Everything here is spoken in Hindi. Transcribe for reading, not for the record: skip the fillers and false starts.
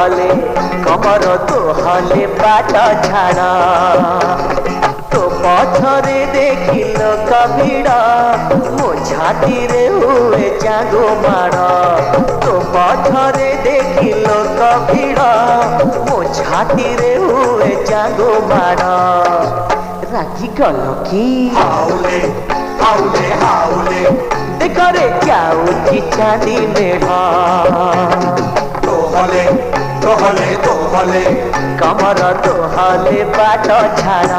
हले कमर दोहले बाट छाड़ तो पछरे देखिल कभिड़ मो छाती रे हुए जागो माड़ तो पछरे देखिल कभिड़ मो छाती रे हुए जागो माड़ रागी गल कि हाउले हाउले हाउले देखरे जाऊँगी चांदी मेढ़ा तोहले तोहले तोहले कमर दोहले बाट छाड़